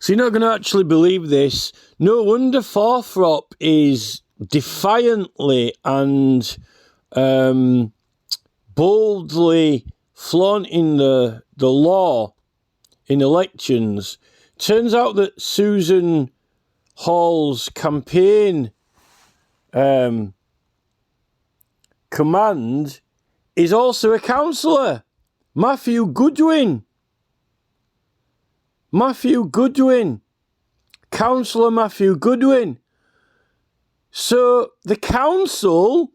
So you're not going to actually believe this. No wonder Forthrop is defiantly and boldly flaunting the law in elections. Turns out that Susan Hall's campaign command is also a councillor, Matthew Goodwin. Councillor Matthew Goodwin. So the council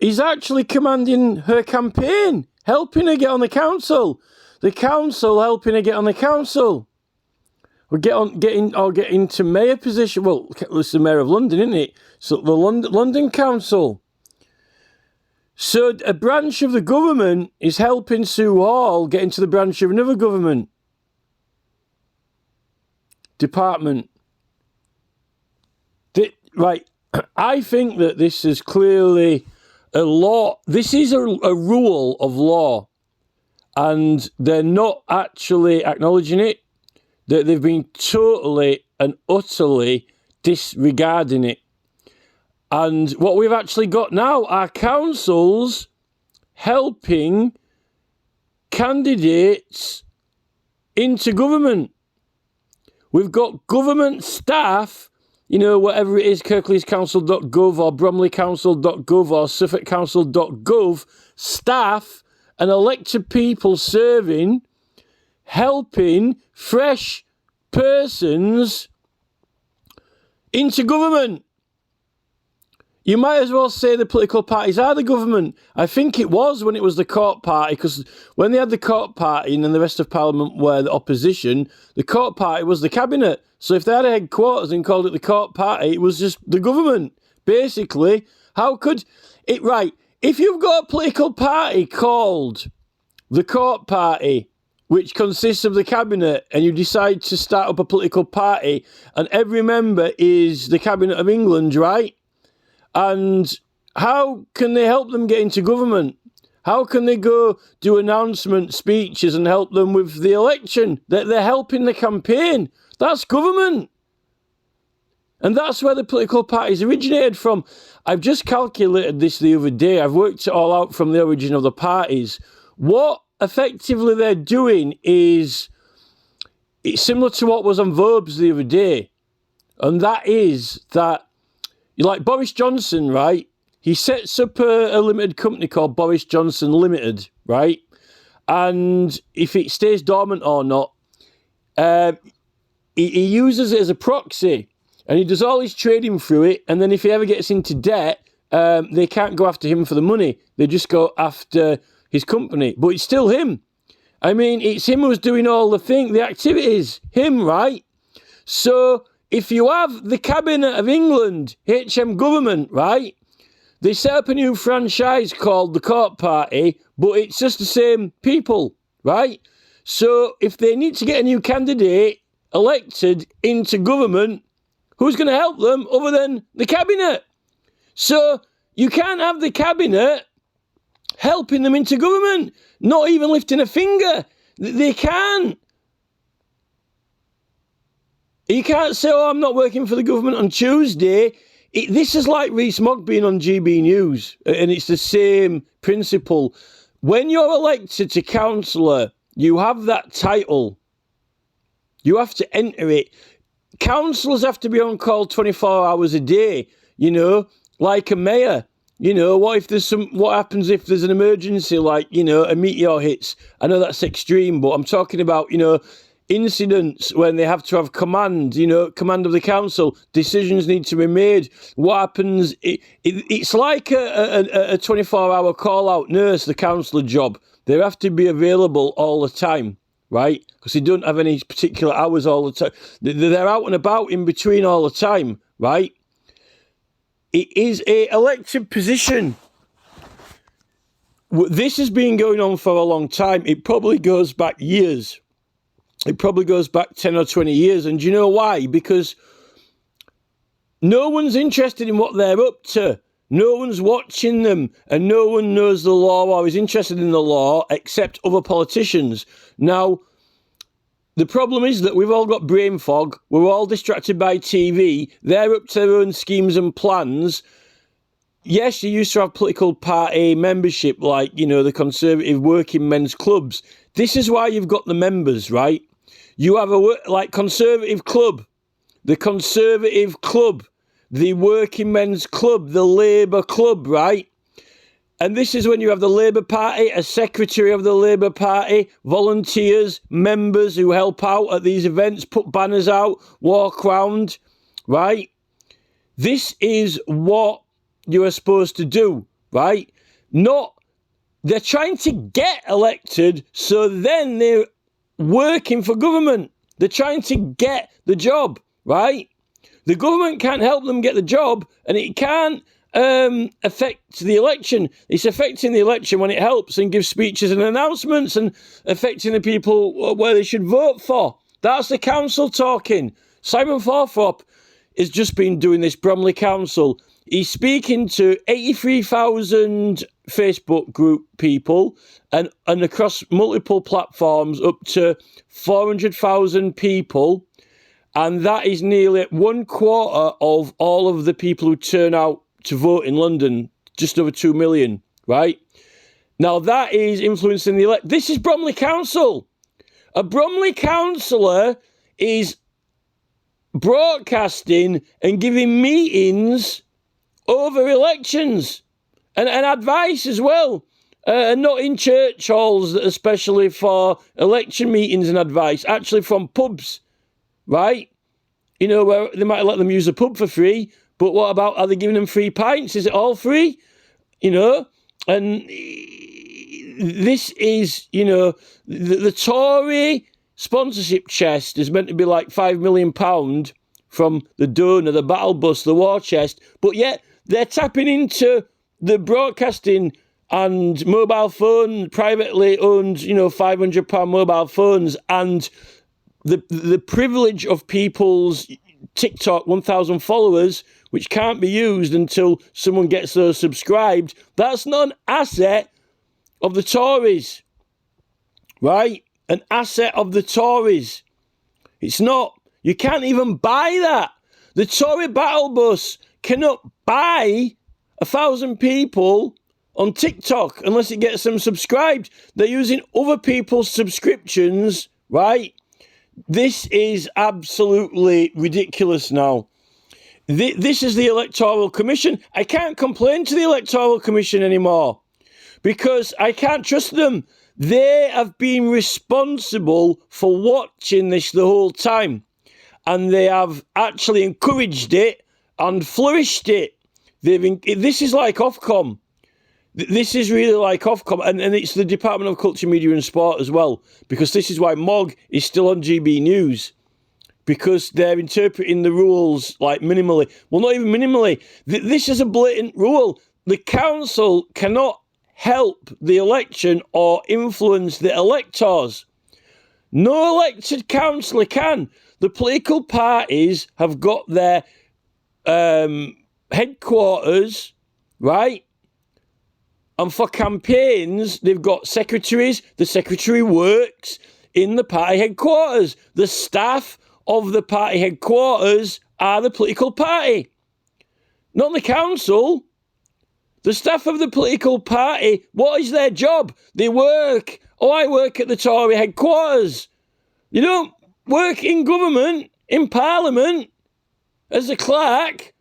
is actually commanding her campaign, helping her get on the council. The council helping her get on the council. Or get into mayor position. Well, it's the mayor of London, isn't it? So the London Council. So a branch of the government is helping Sue Hall get into the branch of another government department. Right, I think that this is clearly a law. This is a rule of law, and they're not actually acknowledging it. That they've been totally and utterly disregarding it. And what we've actually got now are councils helping candidates into government. We've got government staff, whatever it is, kirkleyscouncil.gov or bromleycouncil.gov or suffolkcouncil.gov, staff and elected people serving, helping fresh persons into government. You might as well say the political parties are the government. I think it was when it was the Court Party, because when they had the Court Party and then the rest of Parliament were the opposition, the Court Party was the cabinet. So if they had a headquarters and called it the Court Party, it was just the government. Basically, how could it, right, if you've got a political party called the Court Party, which consists of the cabinet, and you decide to start up a political party, and every member is the Cabinet of England, right? And how can they help them get into government? How can they go do announcement speeches and help them with the election? They're helping the campaign. That's government. And that's where the political parties originated from. I've just calculated this the other day. I've worked it all out from the origin of the parties. What effectively they're doing is, it's similar to what was on Vobes the other day. And that is that, like Boris Johnson, right? He sets up a limited company called Boris Johnson Limited, right? And if it stays dormant or not, he uses it as a proxy. And he does all his trading through it. And then if he ever gets into debt, they can't go after him for the money. They just go after his company. But it's still him. I mean, it's him who's doing all the activities. Him, right? So if you have the Cabinet of England, HM government, right? They set up a new franchise called the Court Party, but it's just the same people, right? So if they need to get a new candidate elected into government, who's going to help them other than the Cabinet? So you can't have the Cabinet helping them into government, not even lifting a finger. They can't. You can't say, I'm not working for the government on Tuesday. This is like Rees-Mogg being on GB News, and it's the same principle. When you're elected to councillor, you have that title. You have to enter it. Councillors have to be on call 24 hours a day, like a mayor. What happens if there's an emergency, like, a meteor hits? I know that's extreme, but I'm talking about, incidents when they have to have command of the council. Decisions need to be made. What happens? It's like a 24-hour call-out nurse, the councillor job. They have to be available all the time, right? Because they don't have any particular hours all the time. They're out and about in between all the time, right? It is a elected position. This has been going on for a long time. It probably goes back years. It probably goes back 10 or 20 years. And do you know why? Because no one's interested in what they're up to. No one's watching them. And no one knows the law or is interested in the law except other politicians. Now, The problem is that we've all got brain fog. We're all distracted by TV. They're up to their own schemes and plans. Yes, you used to have political party membership, like, the Conservative working men's clubs. This is why you've got the members, right? You have Conservative club, the Conservative club, the working men's club, the Labour club, right? And this is when you have the Labour Party, a secretary of the Labour Party, volunteers, members who help out at these events, put banners out, walk round, right? This is what you are supposed to do, right? They're trying to get elected, so then they're working for government. They're trying to get the job, right? The government can't help them get the job, and it can't affect the election. It's affecting the election when it helps and gives speeches and announcements and affecting the people where they should vote for. That's the council talking. Simon Forthorpe has just been doing this Bromley Council. He's speaking to 83,000 Facebook group people and across multiple platforms up to 400,000 people. And that is nearly 1/4 of all of the people who turn out to vote in London, just over 2 million, right? Now that is influencing the election. This is Bromley Council. A Bromley councillor is broadcasting and giving meetings over elections and advice as well. And not in church halls, especially for election meetings and advice, actually from pubs, right? Where they might let them use the pub for free, but what about, are they giving them free pints? Is it all free? And this is, the Tory sponsorship chest is meant to be like £5 million from the donor, the battle bus, the war chest, but yet they're tapping into the broadcasting and mobile phone, privately owned, £500 mobile phones, and the privilege of people's TikTok 1,000 followers, which can't be used until someone gets those subscribed. That's not an asset of the Tories, right? An asset of the Tories. It's not. You can't even buy that. The Tory battle bus cannot buy 1,000 people on TikTok unless it gets them subscribed. They're using other people's subscriptions, right? This is absolutely ridiculous now. This is the Electoral Commission. I can't complain to the Electoral Commission anymore because I can't trust them. They have been responsible for watching this the whole time, and they have actually encouraged it and flourished it. This is like Ofcom. This is really like Ofcom, and it's the Department of Culture, Media and Sport as well, because this is why Mog is still on GB News, because they're interpreting the rules like minimally. Well, not even minimally. This is a blatant rule. The council cannot help the election or influence the electors. No elected councillor can. The political parties have got their headquarters, right? And for campaigns, they've got secretaries. The secretary works in the party headquarters. The staff of the party headquarters are the political party, not the council. The staff of the political party, what is their job? They work. Oh, I work at the Tory headquarters. You don't work in government, in Parliament, as a clerk.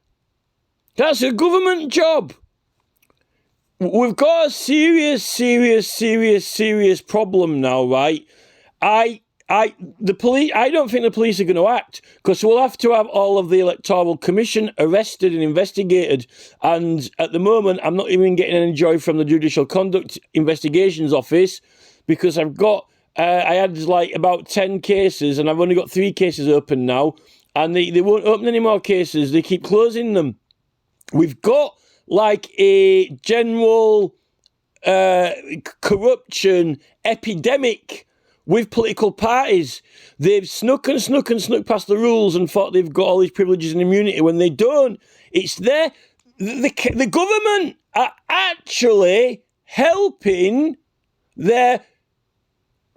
That's a government job. We've got a serious problem now, right? I don't think the police are going to act, because we'll have to have all of the Electoral Commission arrested and investigated. And at the moment, I'm not even getting any joy from the Judicial Conduct Investigations Office, because I had like about 10 cases, and I've only got 3 cases open now, and they won't open any more cases. They keep closing them. We've got like a general corruption epidemic with political parties. They've snuck past the rules and thought they've got all these privileges and immunity when they don't. It's there. The government are actually helping their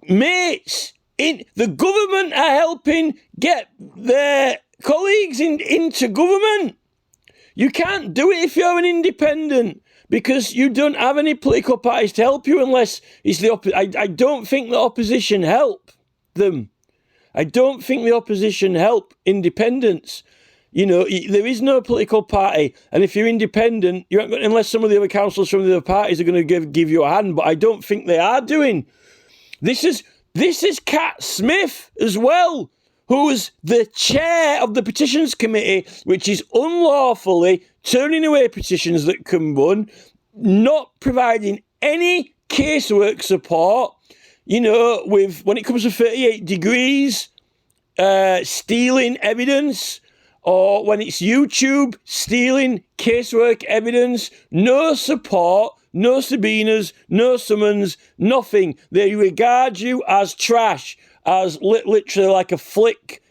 mates the government are helping get their colleagues into government. You can't do it if you're an independent, because you don't have any political parties to help you unless it's the I don't think the opposition help them. I don't think the opposition help independents. There is no political party, and if you're independent, you aren't, unless some of the other councillors from the other parties are going to give you a hand, but I don't think they are doing. This is Cat Smith as well, who is the chair of the petitions committee, which is unlawfully turning away petitions that can run, not providing any casework support, when it comes to 38 degrees, stealing evidence, or when it's YouTube, stealing casework evidence, no support, no subpoenas, no summons, nothing. They regard you as trash, as literally like a flick.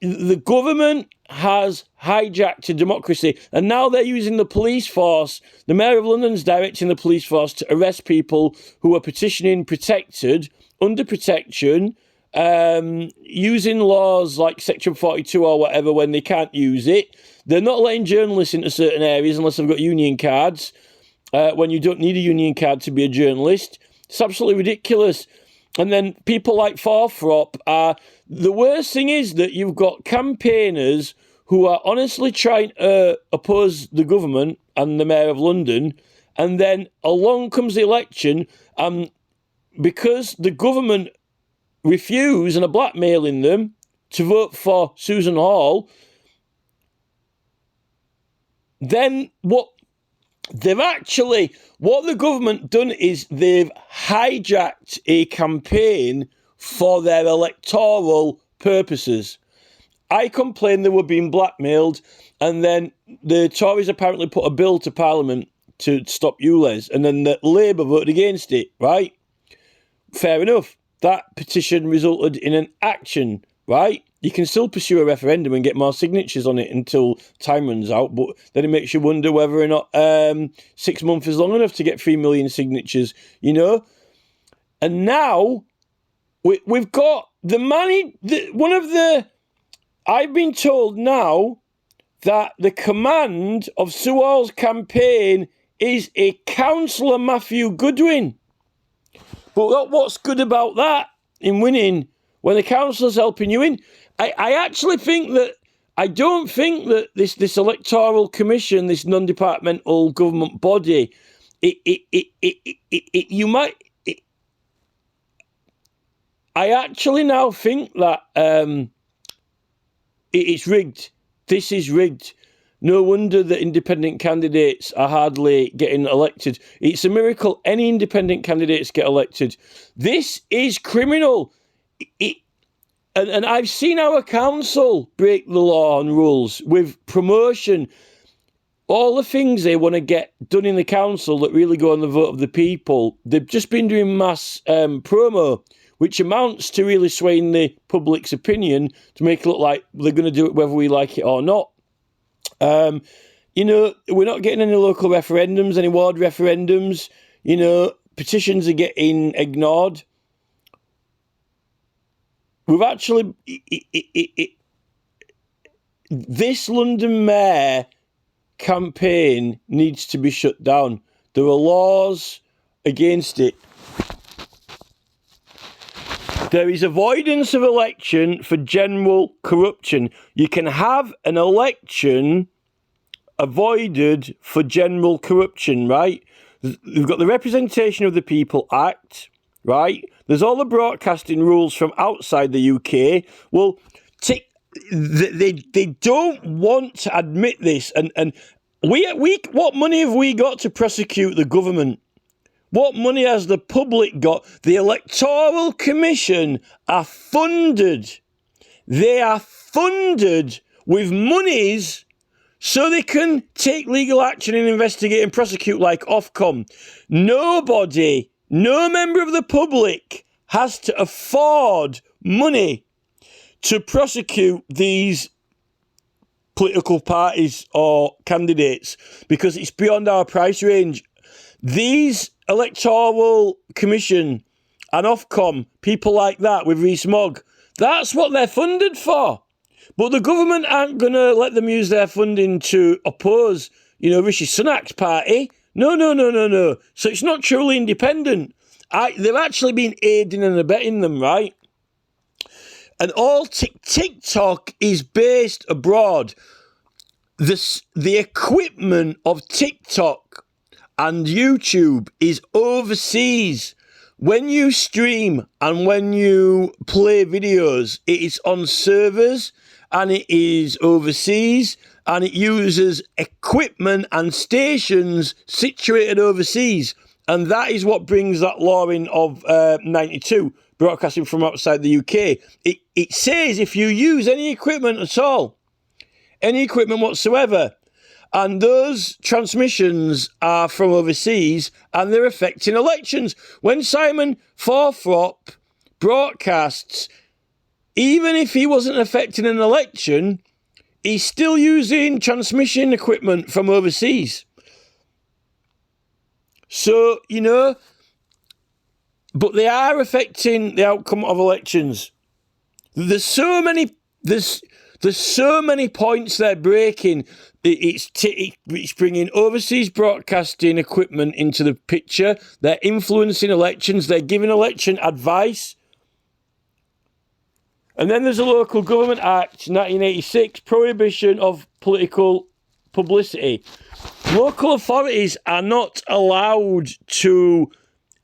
The government has hijacked a democracy, and now they're using the police force. The Mayor of London's directing the police force to arrest people who are petitioning protected, under protection, using laws like Section 42 or whatever when they can't use it. They're not letting journalists into certain areas unless they've got union cards, when you don't need a union card to be a journalist. It's absolutely ridiculous. And then people like Forthrop are... The worst thing is that you've got campaigners who are honestly trying to oppose the government and the Mayor of London, and then along comes the election, and because the government refuse and are blackmailing them to vote for Susan Hall, then what the government done is they've hijacked a campaign for their electoral purposes. I complained they were being blackmailed, and then the Tories apparently put a bill to Parliament to stop ULEZ, and then the Labour voted against it, right? Fair enough. That petition resulted in an action, right? You can still pursue a referendum and get more signatures on it until time runs out, but then it makes you wonder whether or not 6 months is long enough to get 3 million signatures, And now we've got the money. I've been told now that the command of Sue Hall's campaign is a Councillor Matthew Goodwin. But what's good about that in winning when the councillor's helping you in? I actually think that I don't think that this electoral commission, this non-departmental government body, I actually now think that it's rigged. This is rigged. No wonder that independent candidates are hardly getting elected. It's a miracle any independent candidates get elected. This is criminal. And I've seen our council break the law and rules with promotion. All the things they want to get done in the council that really go on the vote of the people, they've just been doing mass promo, which amounts to really swaying the public's opinion to make it look like they're going to do it whether we like it or not. We're not getting any local referendums, any ward referendums. Petitions are getting ignored. We've actually... this London Mayor campaign needs to be shut down. There are laws against it. There is avoidance of election for general corruption. You can have an election avoided for general corruption, right? We've got the Representation of the People Act, right? There's all the broadcasting rules from outside the UK. Well, they don't want to admit this. And what money have we got to prosecute the government? What money has the public got? The Electoral Commission are funded. They are funded with monies so they can take legal action and investigate and prosecute like Ofcom. Nobody, no member of the public has to afford money to prosecute these political parties or candidates because it's beyond our price range. These Electoral Commission and Ofcom, people like that with Rees-Mogg. That's what they're funded for. But the government aren't going to let them use their funding to oppose, Rishi Sunak's party. No. So it's not truly independent. They've actually been aiding and abetting them, right? And all TikTok is based abroad. The equipment of TikTok and YouTube is overseas. When you stream and when you play videos, it is on servers and it is overseas and it uses equipment and stations situated overseas. And that is what brings that law in of 92, broadcasting from outside the UK. It says if you use any equipment at all, any equipment whatsoever, and those transmissions are from overseas and they're affecting elections. When Simon Forthrop broadcasts, even if he wasn't affecting an election, he's still using transmission equipment from overseas. So, but they are affecting the outcome of elections. There's so many points they're breaking. It's bringing overseas broadcasting equipment into the picture. They're influencing elections. They're giving election advice. And then there's a Local Government Act, 1986, prohibition of political publicity. Local authorities are not allowed to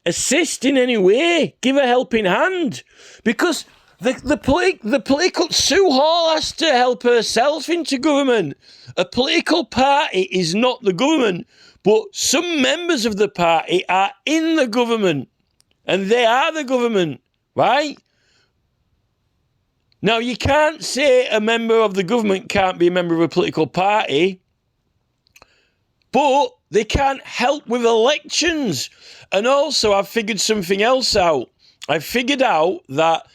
assist in any way, give a helping hand, because the political Sue Hall has to help herself into government. A political party is not the government, but some members of the party are in the government, and they are the government, right? Now, you can't say a member of the government can't be a member of a political party, but they can't help with elections. And also, I've figured something else out. I figured out that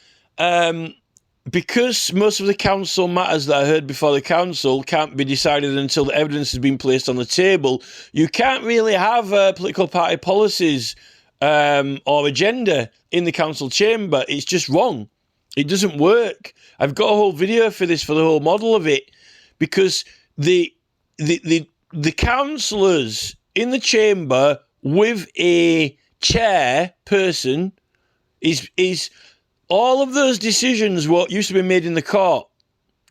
because most of the council matters that are heard before the council can't be decided until the evidence has been placed on the table, you can't really have political party policies or agenda in the council chamber. It's just wrong. It doesn't work. I've got a whole video for this, for the whole model of it, because the councillors in the chamber with a chairperson is all of those decisions what used to be made in the court.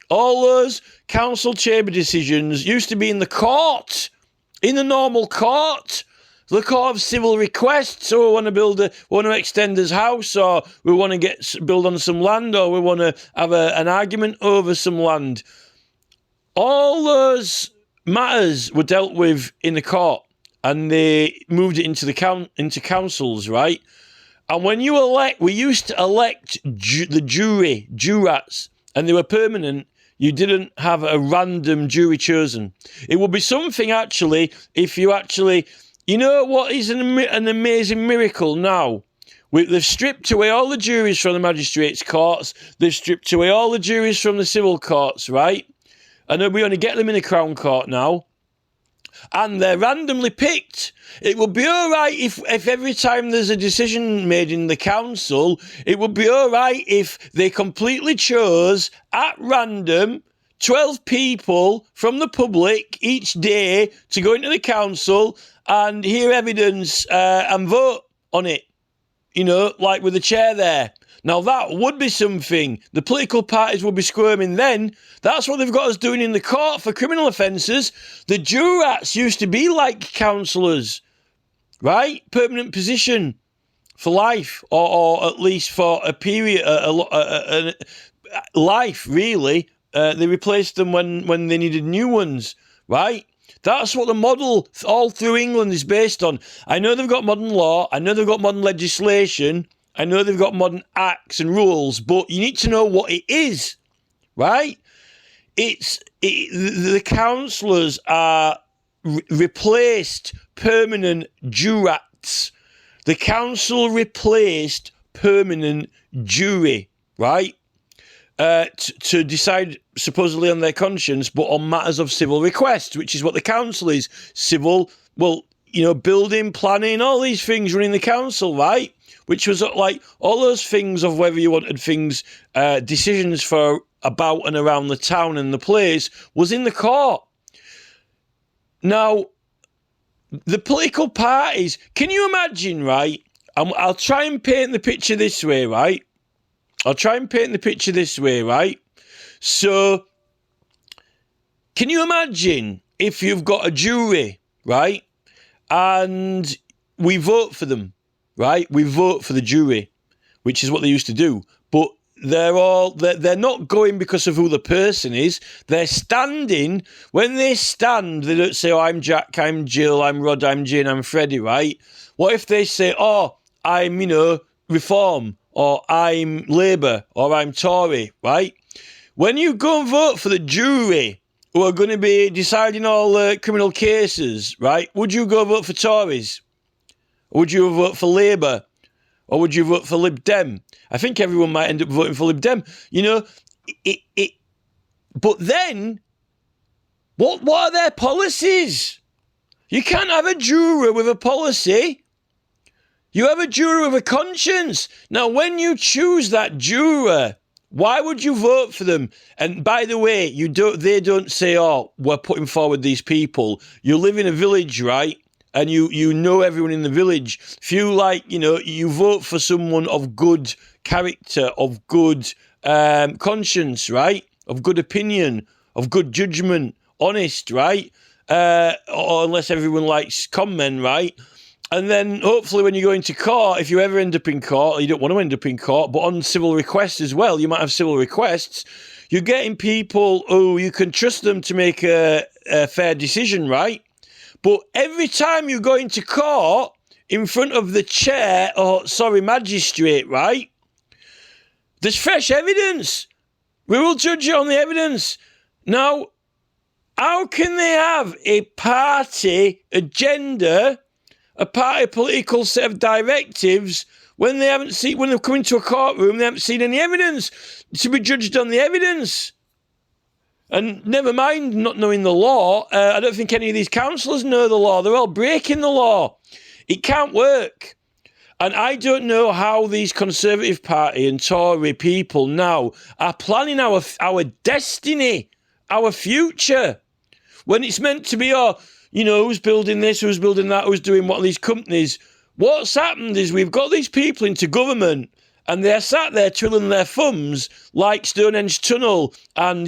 All those council chamber decisions used to be in the court, in the normal court. The court of civil requests, so we want to extend this house, or we want to build on some land, or we want to have an argument over some land. All those matters were dealt with in the court, and they moved it into into councils, right? And when you elect, we used to elect the jurats, and they were permanent. You didn't have a random jury chosen. It would be something, actually, if you actually... You know what is an amazing miracle now? They've stripped away all the juries from the magistrates' courts. They've stripped away all the juries from the civil courts, right? And we only get them in the Crown Court now. And they're randomly picked. It would be all right if every time there's a decision made in the council, it would be all right if they completely chose at random 12 people from the public each day to go into the council and hear evidence and vote on it, like with the chair there. Now, that would be something. The political parties would be squirming then. That's what they've got us doing in the court for criminal offences. The jurats used to be like councillors, right? Permanent position for life, or at least for a period, life, really. They replaced them when they needed new ones, right? That's what the model all through England is based on. I know they've got modern law. I know they've got modern legislation. I know they've got modern acts and rules, but you need to know what it is, right? The councillors are replaced permanent jurats. The council replaced permanent jury, right? To decide supposedly on their conscience, but on matters of civil request, which is what the council is. Civil, building, planning, all these things running the council, right? which was like all those things of whether you wanted things, decisions for about and around the town and the place, was in the court. Now, the political parties, can you imagine, right? I'll try and paint the picture this way, right? So, can you imagine if you've got a jury, right? And we vote for them, right? We vote for the jury, which is what they used to do. But they're not going because of who the person is. They're standing. When they stand, they don't say, oh, I'm Jack, I'm Jill, I'm Rod, I'm Jane, I'm Freddie, right? What if they say, oh, I'm, Reform, or I'm Labour, or I'm Tory, right? When you go and vote for the jury, who are going to be deciding all criminal cases, right? Would you go vote for Tories? Or would you vote for Labour? Or would you vote for Lib Dem? I think everyone might end up voting for Lib Dem. But then, what are their policies? You can't have a juror with a policy. You have a juror with a conscience. Now, when you choose that juror, why would you vote for them? And by the way, they don't say, oh, we're putting forward these people. You live in a village, right? And you know everyone in the village. If you you vote for someone of good character, of good conscience, right? Of good opinion, of good judgment, honest, right? Or unless everyone likes con men, right? And then hopefully when you go into court, if you ever end up in court, or you don't want to end up in court, but on civil requests as well, you might have civil requests, you're getting people who you can trust them to make a fair decision, right? But every time you go into court, in front of the magistrate, right? There's fresh evidence. We will judge you on the evidence. Now, how can they have a party agenda, a party political set of directives, when when they've come into a courtroom, they haven't seen any evidence to be judged on the evidence? And never mind not knowing the law, I don't think any of these councillors know the law. They're all breaking the law. It can't work. And I don't know how these Conservative Party and Tory people now are planning our destiny, our future, when it's meant to be, who's building this, who's building that, who's doing what, these companies. What's happened is we've got these people into government, and they're sat there twiddling their thumbs like Stonehenge Tunnel and,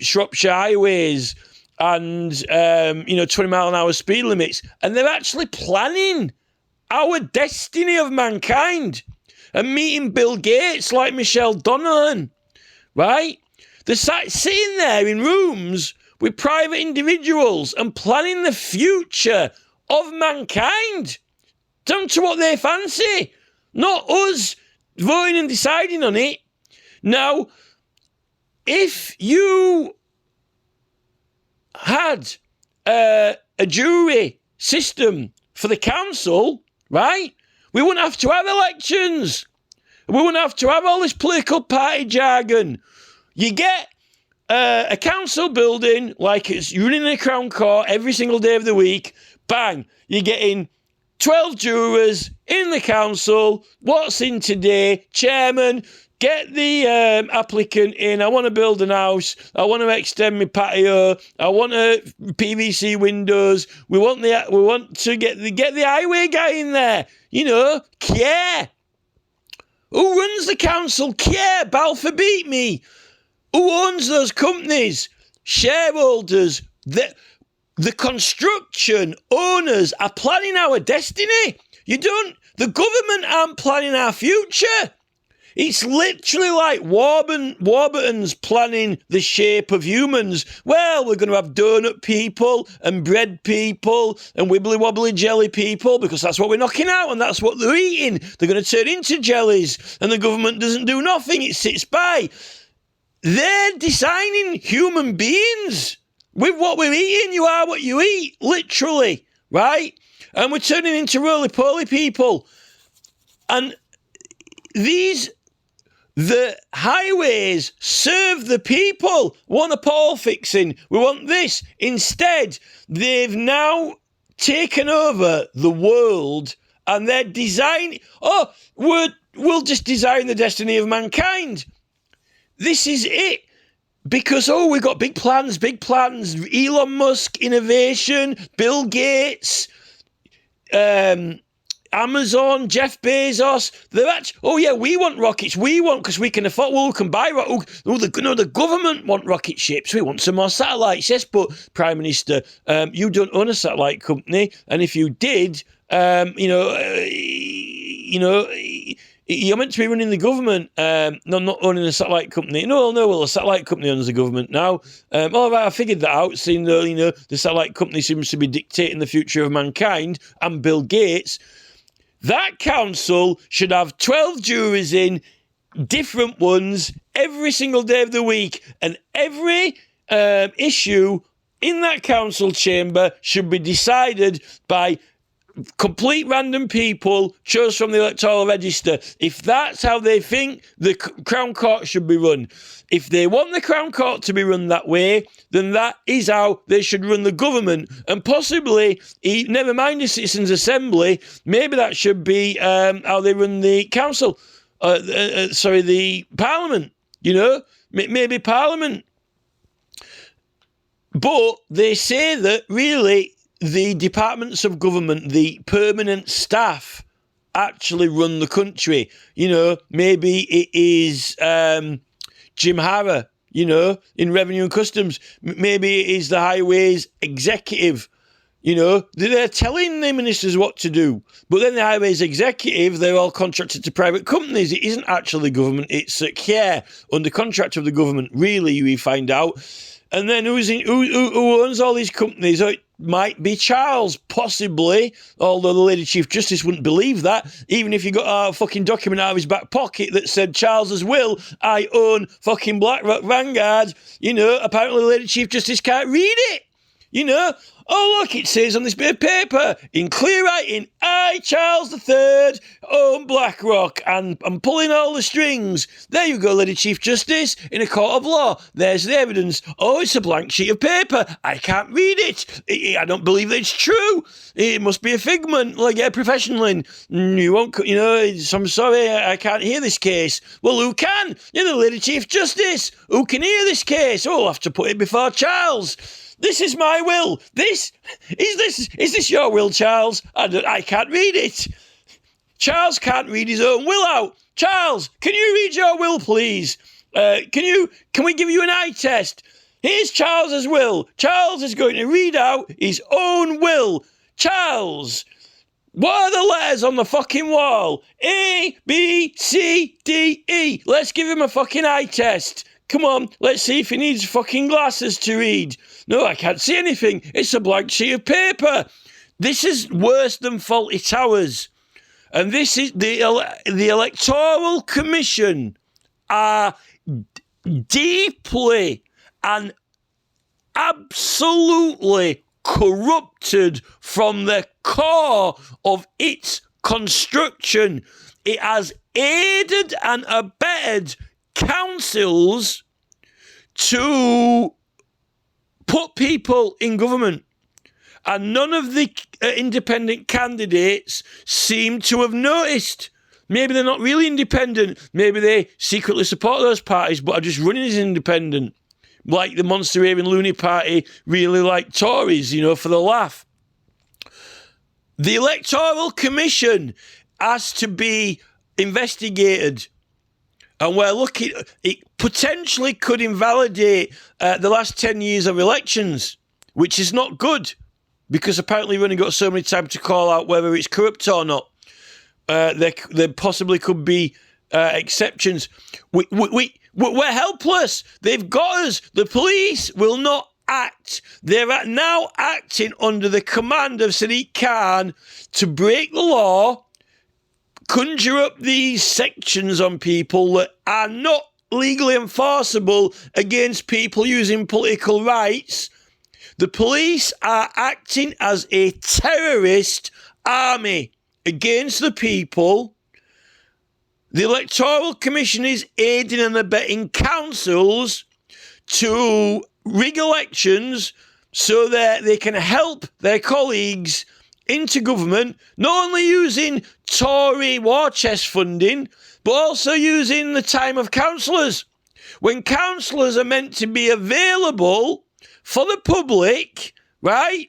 Shropshire Highways and, 20-mile-an-hour speed limits. And they're actually planning our destiny of mankind and meeting Bill Gates like Michelle Donovan, right? They're sitting there in rooms with private individuals and planning the future of mankind down to what they fancy. Not us voting and deciding on it. Now, if you had a jury system for the council, right, we wouldn't have to have elections. We wouldn't have to have all this political party jargon. You get a council building like it's running in a Crown Court every single day of the week. Bang, you're getting 12 jurors in the council. What's in today? Chairman, get the applicant in. I want to build an house. I want to extend my patio. I want PVC windows. We want to get the highway guy in there. Cllr. Who runs the council? Cllr. Balfour beat me. Who owns those companies? Shareholders. The construction owners are planning our destiny. The government aren't planning our future. It's literally like Warburton's planning the shape of humans. Well, we're going to have donut people and bread people and wibbly wobbly jelly people because that's what we're knocking out and that's what they're eating. They're going to turn into jellies and the government doesn't do nothing. It sits by. They're designing human beings. With what we're eating, you are what you eat, literally, right? And we're turning into roly-poly people. And the highways serve the people. We want a pole fixing. We want this. Instead, they've now taken over the world And they're designing, we'll just design the destiny of mankind. This is it. Because, we've got big plans. Elon Musk, innovation, Bill Gates, Amazon, Jeff Bezos. We want rockets. Because we can afford, we can buy rockets. The government want rocket ships. We want some more satellites. Yes, but Prime Minister, you don't own a satellite company. And if you did, you're meant to be running the government, not owning a satellite company. No, a satellite company owns the government now. All right, I figured that out, seeing though, the satellite company seems to be dictating the future of mankind, and Bill Gates. That council should have 12 juries in, different ones, every single day of the week, and every issue in that council chamber should be decided by complete random people chose from the electoral register. If that's how they think the Crown Court should be run, if they want the Crown Court to be run that way, then that is how they should run the government. And possibly, never mind the Citizens' Assembly, maybe that should be how they run the council. The Parliament, maybe Parliament. But they say that really the departments of government, the permanent staff, actually run the country. Maybe it is Jim Harrer, in Revenue and Customs. Maybe it is the Highways Executive. They're telling the ministers what to do. But then the Highways Executive, they're all contracted to private companies. It isn't actually government. It's Cllr, under contract of the government, really, we find out. And then who owns all these companies? It might be Charles, possibly, although the Lady Chief Justice wouldn't believe that, even if you got a fucking document out of his back pocket that said Charles's will, I own fucking BlackRock Vanguard. Apparently the Lady Chief Justice can't read it. Look, it says on this bit of paper, in clear writing, I, Charles III, own BlackRock, and I'm pulling all the strings. There you go, Lady Chief Justice, in a court of law. There's the evidence. It's a blank sheet of paper. I can't read it. I don't believe that it's true. It must be a figment, a professional in. You won't, I'm sorry, I can't hear this case. Well, who can? You're the Lady Chief Justice. Who can hear this case? I'll have to put it before Charles. This is my will. Is this your will, Charles? I can't read it. Charles can't read his own will out. Charles, can you read your will, please? Can we give you an eye test? Here's Charles's will. Charles is going to read out his own will. Charles, what are the letters on the fucking wall? A, B, C, D, E. Let's give him a fucking eye test. Come on, let's see if he needs fucking glasses to read. No, I can't see anything. It's a blank sheet of paper. This is worse than Faulty Towers. And this is the Electoral Commission are deeply and absolutely corrupted from the core of its construction. It has aided and abetted councils to put people in government, and none of the independent candidates seem to have noticed. Maybe they're not really independent. Maybe they secretly support those parties but are just running as independent, like the Monster Raving Loony Party really like Tories, for the laugh. The Electoral Commission has to be investigated. And we're looking, it potentially could invalidate the last 10 years of elections, which is not good, because apparently we've only got so many time to call out whether it's corrupt or not. There possibly could be exceptions. We're helpless. They've got us. The police will not act. They're now acting under the command of Sadiq Khan to break the law, conjure up these sections on people that are not legally enforceable against people using political rights. The police are acting as a terrorist army against the people. The Electoral Commission is aiding and abetting councils to rig elections so that they can help their colleagues into government, not only using Tory war chest funding, but also using the time of councillors. When councillors are meant to be available for the public, right?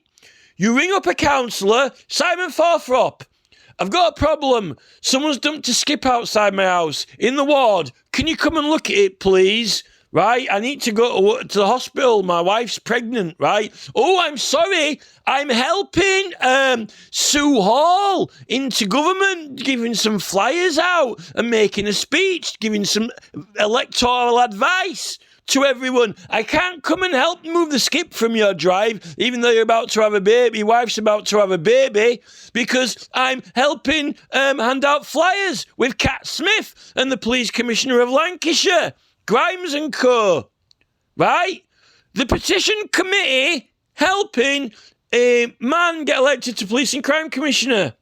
You ring up a councillor, Simon Forthrop, I've got a problem. Someone's dumped a skip outside my house in the ward. Can you come and look at it, please? Right? I need to go to the hospital. My wife's pregnant, right? Oh, I'm sorry. I'm helping Sue Hall into government, giving some flyers out and making a speech, giving some electoral advice to everyone. I can't come and help move the skip from your drive, even though you're about to have a baby, your wife's about to have a baby, because I'm helping hand out flyers with Cat Smith and the Police Commissioner of Lancashire, Grimes and Co. Right? The petition committee helping a man get elected to Police and Crime Commissioner.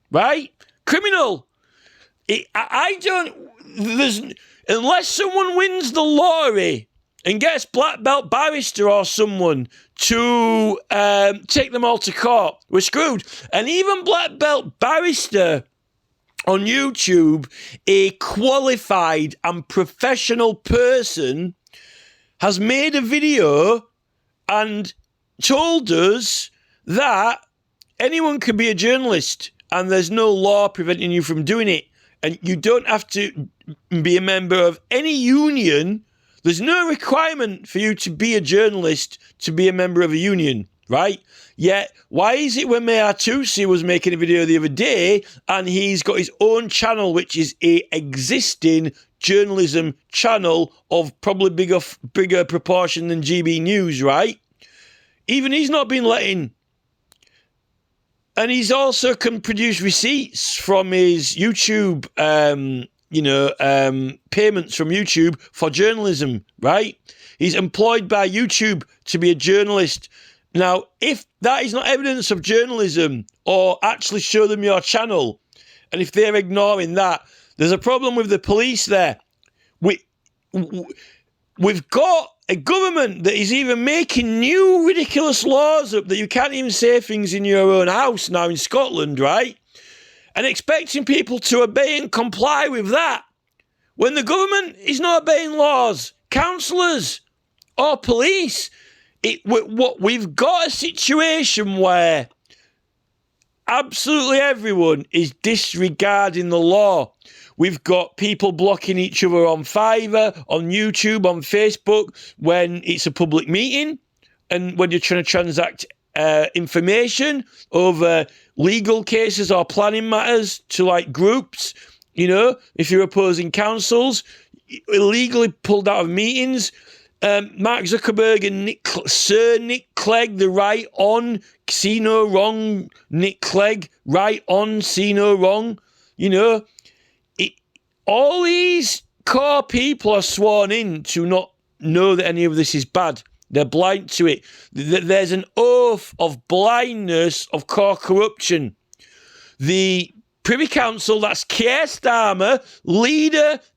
Right? Criminal. Unless someone wins the lottery and gets black belt barrister or someone to take them all to court, we're screwed. And even black belt barrister on YouTube, a qualified and professional person, has made a video and told us that anyone can be a journalist and there's no law preventing you from doing it. And you don't have to be a member of any union. There's no requirement for you to be a journalist to be a member of a union, right? Yet, why is it when Mayor Tusi was making a video the other day and he's got his own channel, which is a existing journalism channel of probably bigger proportion than GB News, right? Even he's not been let in. And he's also can produce receipts from his YouTube, payments from YouTube for journalism, right? He's employed by YouTube to be a journalist. Now, if that is not evidence of journalism or actually show them your channel, and if they're ignoring that, there's a problem with the police there. We've got a government that is even making new ridiculous laws up that you can't even say things in your own house now in Scotland, right? And expecting people to obey and comply with that when the government is not obeying laws, councillors or police. We've got a situation where absolutely everyone is disregarding the law. We've got people blocking each other on Fiverr, on YouTube, on Facebook when it's a public meeting and when you're trying to transact information over legal cases or planning matters to like groups. You know, if you're opposing councils, illegally pulled out of meetings. Mark Zuckerberg and Sir Nick Clegg, the right on, see no wrong, Nick Clegg, right on, see no wrong, you know. All these core people are sworn in to not know that any of this is bad. They're blind to it. There's an oath of blindness of core corruption. The Privy Council, that's Keir Starmer,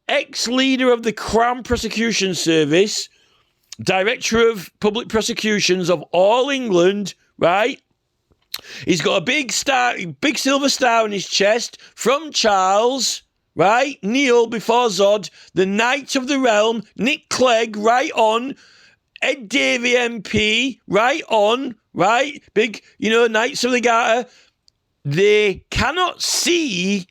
ex-leader of the Crown Prosecution Service, Director of Public Prosecutions of all England, right? He's got a big silver star on his chest from Charles, right? Kneel before Zod, the Knight of the Realm, Nick Clegg, right on, Ed Davey MP, right on, right? Big, Knights of the Garter. They cannot see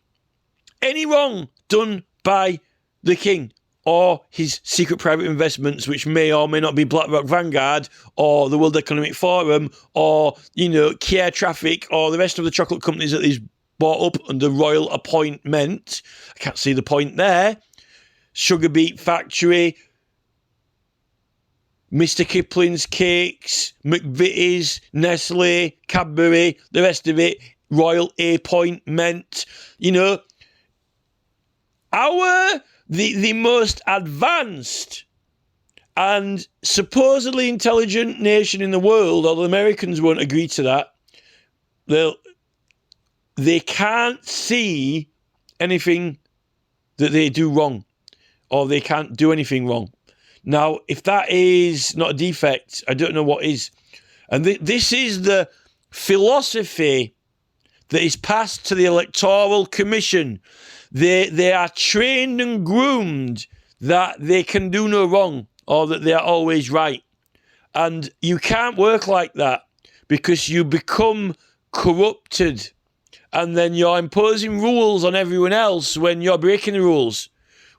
any wrong done by the King or his secret private investments, which may or may not be BlackRock Vanguard or the World Economic Forum or, Care Traffic or the rest of the chocolate companies that he's bought up under royal appointment. I can't see the point there. Sugar Beet Factory, Mr. Kipling's Cakes, McVitie's, Nestle, Cadbury, the rest of it, royal appointment. The most advanced and supposedly intelligent nation in the world, although Americans won't agree to that, they can't see anything that they do wrong, or they can't do anything wrong. Now, if that is not a defect, I don't know what is. And this is the philosophy that is passed to the Electoral Commission. They are trained and groomed that they can do no wrong or that they are always right. And you can't work like that because you become corrupted and then you're imposing rules on everyone else when you're breaking the rules.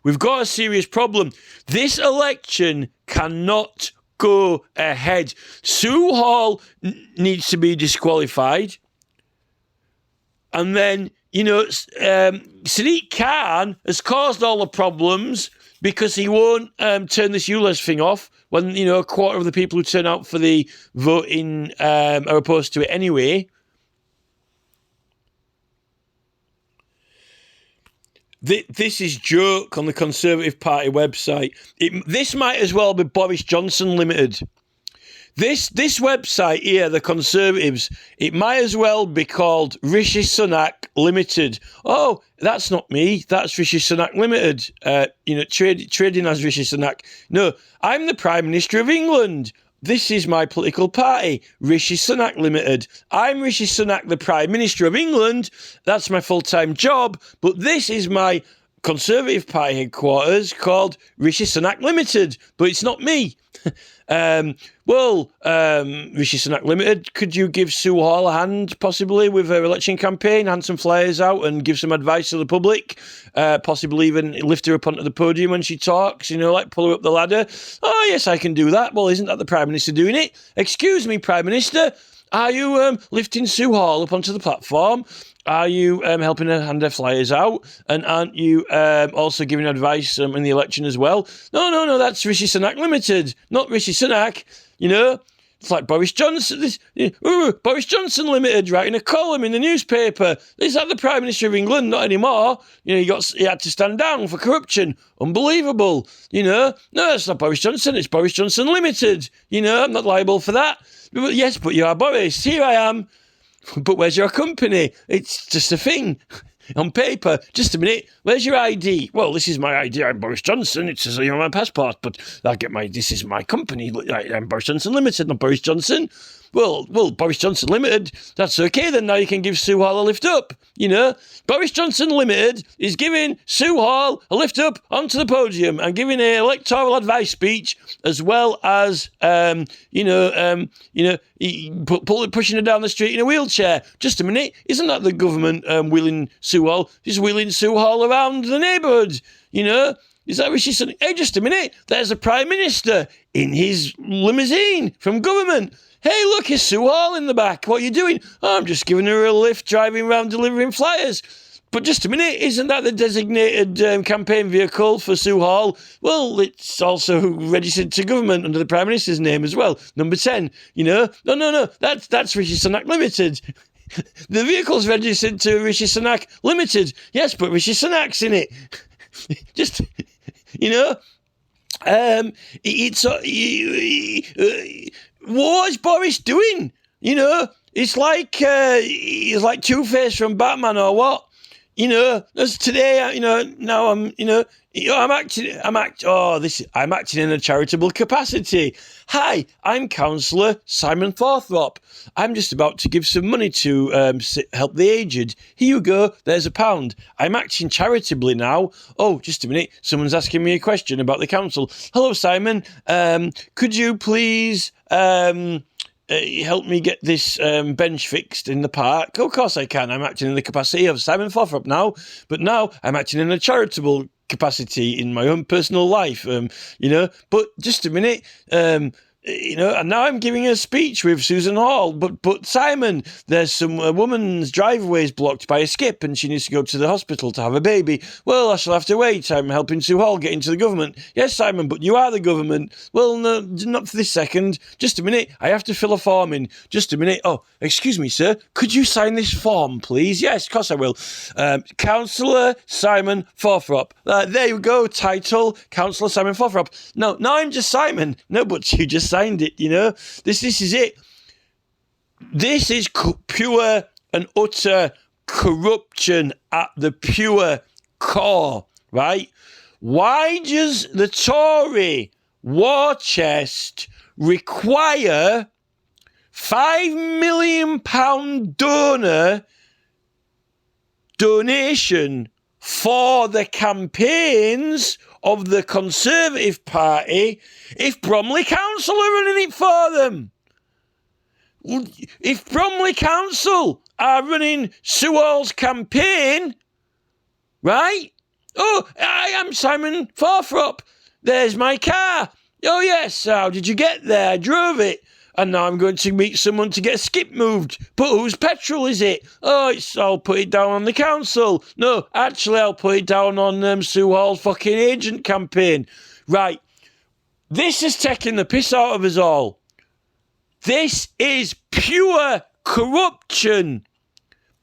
We've got a serious problem. This election cannot go ahead. Sue Hall needs to be disqualified. And then, Sadiq Khan has caused all the problems because he won't turn this ULEZ thing off when, a quarter of the people who turn out for the voting are opposed to it anyway. This is joke on the Conservative Party website. This might as well be Boris Johnson Limited. This website here, the Conservatives, it might as well be called Rishi Sunak Limited. Oh, that's not me. That's Rishi Sunak Limited. Trading as Rishi Sunak. No, I'm the Prime Minister of England. This is my political party, Rishi Sunak Limited. I'm Rishi Sunak, the Prime Minister of England. That's my full-time job. But this is my Conservative Party headquarters called Rishi Sunak Limited. But it's not me. Rishi Sunak Limited, could you give Sue Hall a hand, possibly, with her election campaign, hand some flyers out and give some advice to the public, possibly even lift her up onto the podium when she talks, pull her up the ladder? Oh, yes, I can do that. Well, isn't that the Prime Minister doing it? Excuse me, Prime Minister, are you lifting Sue Hall up onto the platform? Are you helping her hand her flyers out? And aren't you also giving advice in the election as well? No, that's Rishi Sunak Limited, not Rishi Sunak. It's like Boris Johnson. Boris Johnson Limited writing a column in the newspaper. Is that the Prime Minister of England? Not anymore. He had to stand down for corruption. Unbelievable. No, it's not Boris Johnson. It's Boris Johnson Limited. I'm not liable for that. But yes, but you are Boris. Here I am. But where's your company? It's just a thing on paper. Just a minute. Where's your ID? Well, this is my ID. I'm Boris Johnson. It says on my passport, but this is my company. I'm Boris Johnson Limited, not Boris Johnson. Well, Boris Johnson Limited, that's okay then. Now you can give Sue Hall a lift up. Boris Johnson Limited is giving Sue Hall a lift up onto the podium and giving an electoral advice speech, as well as, pushing her down the street in a wheelchair. Just a minute. Isn't that the government wheeling Sue Hall? Just wheeling Sue Hall around the neighbourhood, Is that what she said? Hey, just a minute. There's a Prime Minister in his limousine from government. Hey, look, it's Sue Hall in the back. What are you doing? Oh, I'm just giving her a lift, driving around delivering flyers. But just a minute, isn't that the designated campaign vehicle for Sue Hall? Well, it's also registered to government under the Prime Minister's name as well. Number 10, No, that's Rishi Sunak Limited. The vehicle's registered to Rishi Sunak Limited. Yes, but Rishi Sunak's in it. Just, what's Boris doing? It's like he's like Two-Face from Batman or what? As today, now I'm acting in a charitable capacity. Hi, I'm Councillor Simon Forthrop. I'm just about to give some money to help the aged. Here you go, there's £1. I'm acting charitably now. Oh, just a minute, someone's asking me a question about the council. Hello, Simon. Could you please help me get this bench fixed in the park? Of course I can. I'm acting in the capacity of Simon Forthrop now, but now I'm acting in a charitable capacity in my own personal life, But just a minute, and now I'm giving a speech with Susan Hall. But Simon, there's a woman's driveway is blocked by a skip and she needs to go to the hospital to have a baby. Well, I shall have to wait. I'm helping Sue Hall get into the government. Yes, Simon, but you are the government. Well, no, not for this second. Just a minute. I have to fill a form in. Just a minute. Oh, excuse me, sir. Could you sign this form, please? Yes, of course I will. Councillor Simon Forthrop. There you go. Title, Councillor Simon Forthrop. No, I'm just Simon. No, but you just signed it, This is it. This is pure and utter corruption at the pure core, right? Why does the Tory war chest require £5 million donor donation for the campaigns of the Conservative Party if Bromley Council are running it for them. If Bromley Council are running Sue Hall's campaign, right? Oh, I am Simon Forthrop. There's my car. Oh, yes. How did you get there? I drove it. And now I'm going to meet someone to get a skip moved. But whose petrol is it? Oh, I'll put it down on the council. No, actually, I'll put it down on Sue Hall's fucking agent campaign. Right. This is taking the piss out of us all. This is pure corruption.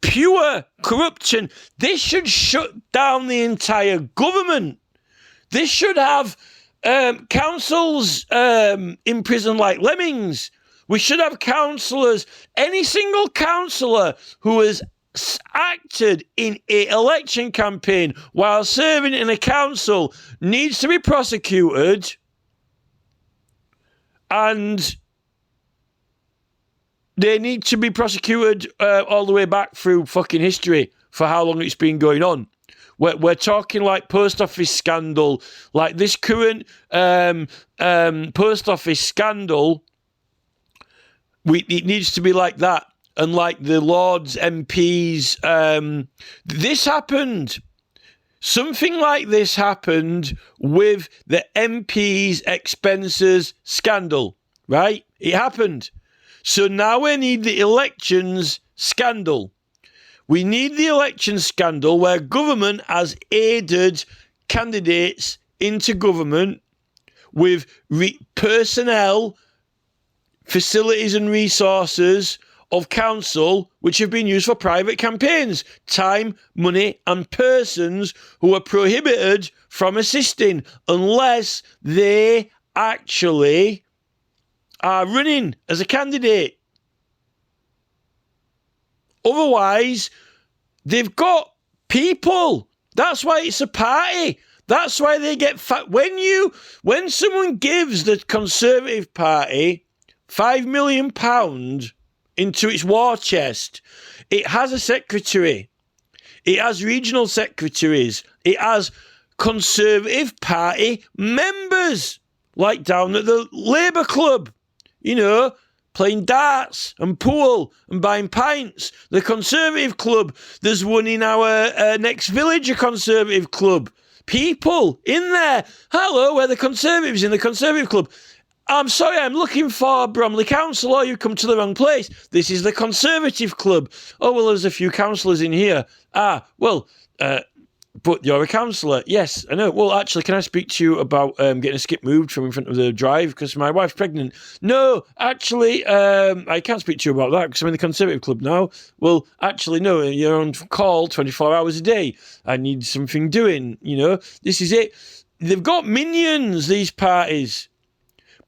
Pure corruption. This should shut down the entire government. This should have councils in prison like lemmings. We should have councillors. Any single councillor who has acted in an election campaign while serving in a council needs to be prosecuted, and they need to be prosecuted all the way back through fucking history for how long it's been going on. We're talking like post office scandal, like this current post office scandal. It needs to be like that. And like the Lords, MPs, this happened. Something like this happened with the MPs' expenses scandal, right? It happened. So now we need the elections scandal. We need the election scandal where government has aided candidates into government with personnel, facilities and resources of council which have been used for private campaigns, time, money and persons who are prohibited from assisting unless they actually are running as a candidate. Otherwise, they've got people. That's why it's a party. That's why they get fat. When someone gives the Conservative Party £5 million into its war chest, it has a secretary. It has regional secretaries. It has Conservative Party members, like down at the Labour Club, playing darts and pool and buying pints. The Conservative Club, there's one in our next village, a Conservative Club. People in there. Hello, we're the Conservatives in the Conservative Club. I'm sorry, I'm looking for Bromley Council. Oh, you've come to the wrong place. This is the Conservative Club. Oh, well, there's a few councillors in here. But you're a councillor. Yes, I know. Well, actually, can I speak to you about getting a skip moved from in front of the drive because my wife's pregnant? No, actually, I can't speak to you about that because I'm in the Conservative Club now. Well, actually, no, you're on call 24 hours a day. I need something doing, This is it. They've got minions, these parties,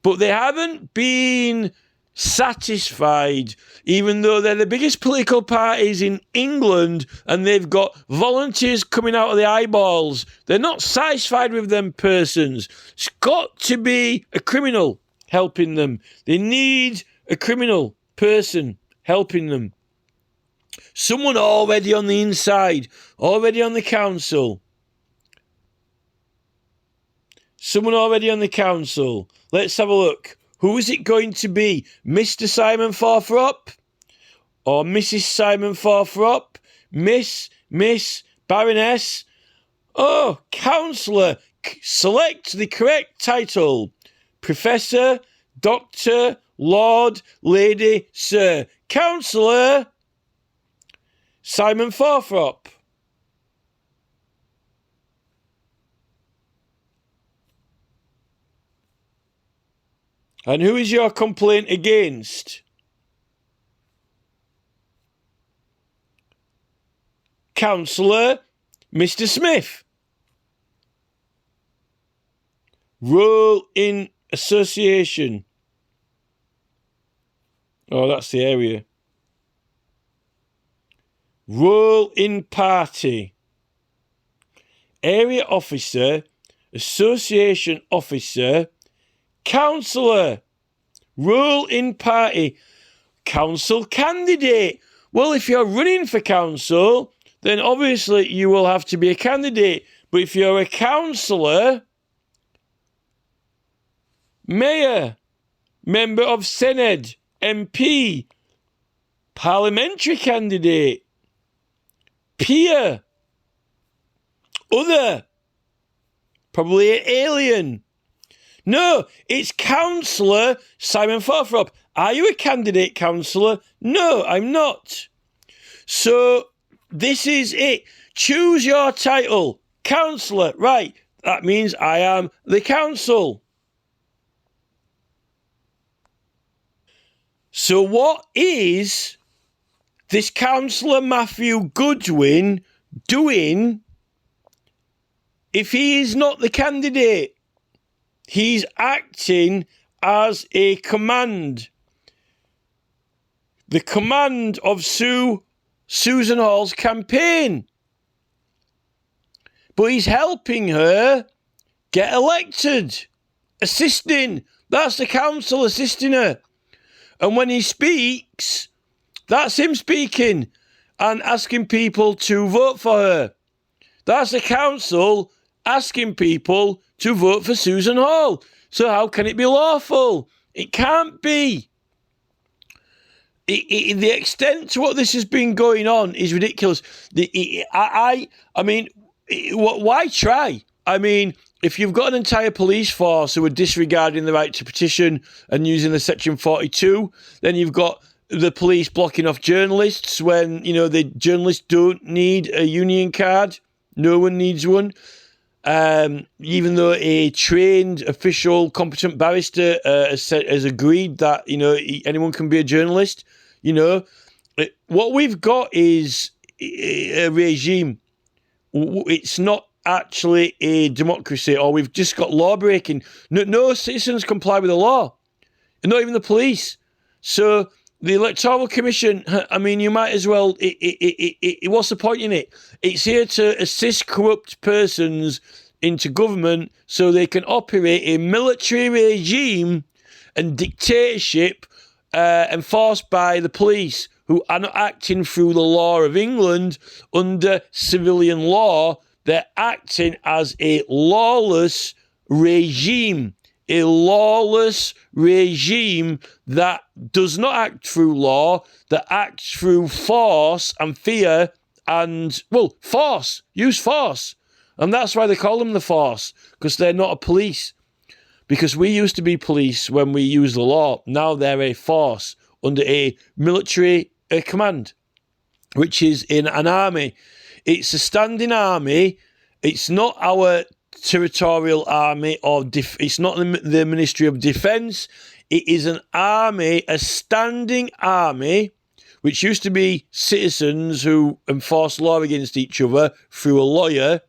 but they haven't been satisfied, even though they're the biggest political parties in England and they've got volunteers coming out of the eyeballs. They're not satisfied with them persons. It's got to be a criminal helping them. They need a criminal person helping them. Someone already on the inside, already on the council. Someone already on the council. Let's have a look. Who is it going to be? Mr. Simon Forthrop? Or Mrs. Simon Forthrop? Miss, Baroness? Oh, Councillor. Select the correct title. Professor, Doctor, Lord, Lady, Sir. Councillor Simon Forthrop. And who is your complaint against? Councillor Mr. Smith. Role in association. Oh, that's the area. Role in party. Area officer, association officer, councillor, role in party, council candidate. Well, if you're running for council, then obviously you will have to be a candidate. But if you're a councillor, mayor, member of Senate, MP, parliamentary candidate, peer, other, probably an alien. No, it's Councillor Simon Forthrop. Are you a candidate, councillor? No, I'm not. So this is it. Choose your title. Councillor. Right. That means I am the council. So what is this Councillor Matthew Goodwin doing if he is not the candidate? He's acting as a command. The command of Susan Hall's campaign. But he's helping her get elected. Assisting. That's the council assisting her. And when he speaks, that's him speaking and asking people to vote for her. That's the council asking people to vote for Susan Hall. So how can it be lawful? It can't be. The extent to what this has been going on is ridiculous. I mean, why try? I mean, if you've got an entire police force who are disregarding the right to petition and using the Section 42, then you've got the police blocking off journalists when, the journalists don't need a union card. No one needs one. Even though a trained, official, competent barrister has agreed that, anyone can be a journalist, what we've got is a regime. It's not actually a democracy, or we've just got law breaking. No citizens comply with the law, and not even the police. So the Electoral Commission, I mean, you might as well, what's the point in it? It's here to assist corrupt persons into government so they can operate a military regime and dictatorship enforced by the police, who are not acting through the law of England under civilian law. They're acting as a lawless regime. A lawless regime that does not act through law, that acts through force and fear and, force. Use force. And that's why they call them the force, because they're not a police. Because we used to be police when we used the law. Now they're a force under a military command, which is in an army. It's a standing army. It's not our territorial army, or it's not the Ministry of Defence. It is an army, a standing army, which used to be citizens who enforce law against each other through a lawyer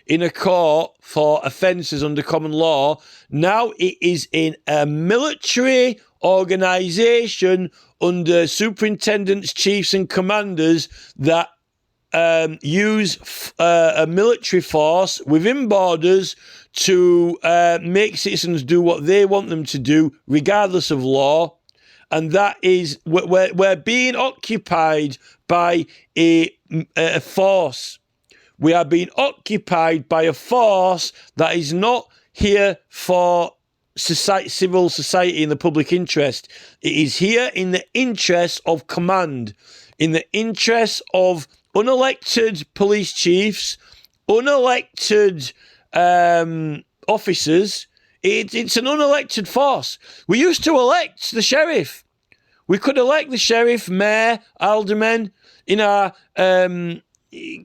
in a court for offences under common law. Now it is in a military organisation under superintendents, chiefs and commanders that use a military force within borders to make citizens do what they want them to do, regardless of law. And that is, we're being occupied by a force. We are being occupied by a force that is not here for civil society in the public interest. It is here in the interest of command, in the interest of unelected police chiefs, unelected officers. It's an unelected force. We used to elect the sheriff. We could elect the sheriff, mayor, aldermen in our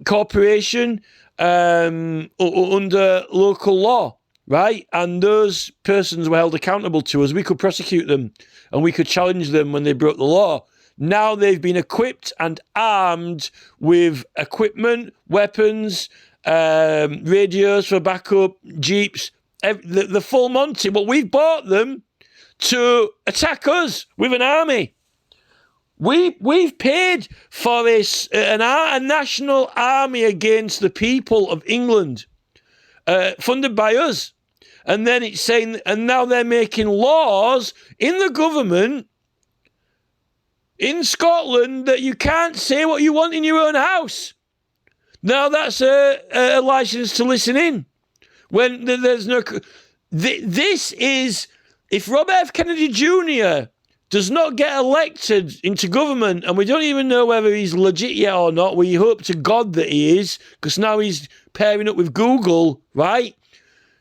corporation under local law, right? And those persons were held accountable to us. We could prosecute them and we could challenge them when they broke the law. Now they've been equipped and armed with equipment, weapons, radios for backup, jeeps, the full Monty. But we've bought them to attack us with an army. We've paid for a national army against the people of England, funded by us. And then it's saying, and now they're making laws in the government in Scotland that you can't say what you want in your own house. Now that's a license to listen in. When there's no... This is... If Robert F. Kennedy Jr. does not get elected into government, and we don't even know whether he's legit yet or not, we hope to God that he is, because now he's pairing up with Google, right?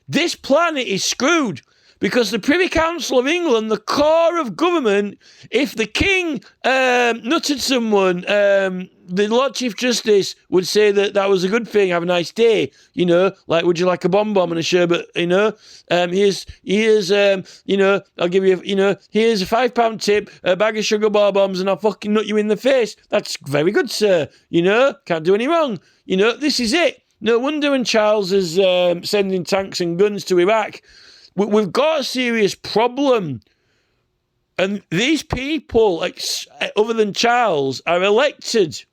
This planet is screwed, because the Privy Council of England, the core of government, if the King nutted someone, the Lord Chief Justice would say that was a good thing, have a nice day, you know, like, would you like a bonbon and a sherbet, you know, here's you know, I'll give you, you know, here's a £5 tip, a bag of sugar bombs, and I'll fucking nut you in the face. That's very good, sir, you know, can't do any wrong, you know, this is it. No wonder when Charles is sending tanks and guns to Iraq. We've got a serious problem. And these people, like, other than Charles, are elected.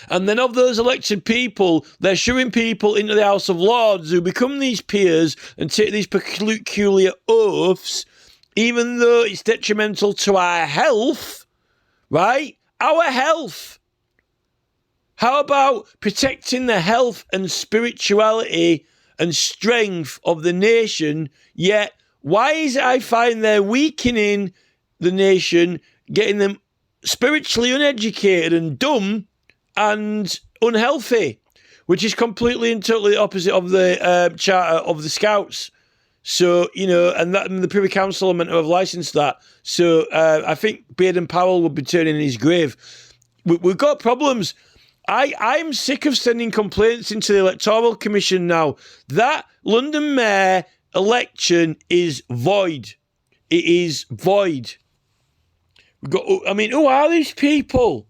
And then of those elected people, they're shoving people into the House of Lords who become these peers and take these peculiar oaths, even though it's detrimental to our health, right? Our health. How about protecting the health and spirituality and strength of the nation? Yet, why is it I find they're weakening the nation, getting them spiritually uneducated and dumb and unhealthy, which is completely and totally opposite of the charter of the Scouts. So, you know, and the Privy Council are meant to have licensed that. So I think Baden-Powell would be turning in his grave. We've got problems. I'm sick of sending complaints into the Electoral Commission now. That London Mayor election is void. It is void. I mean, who are these people?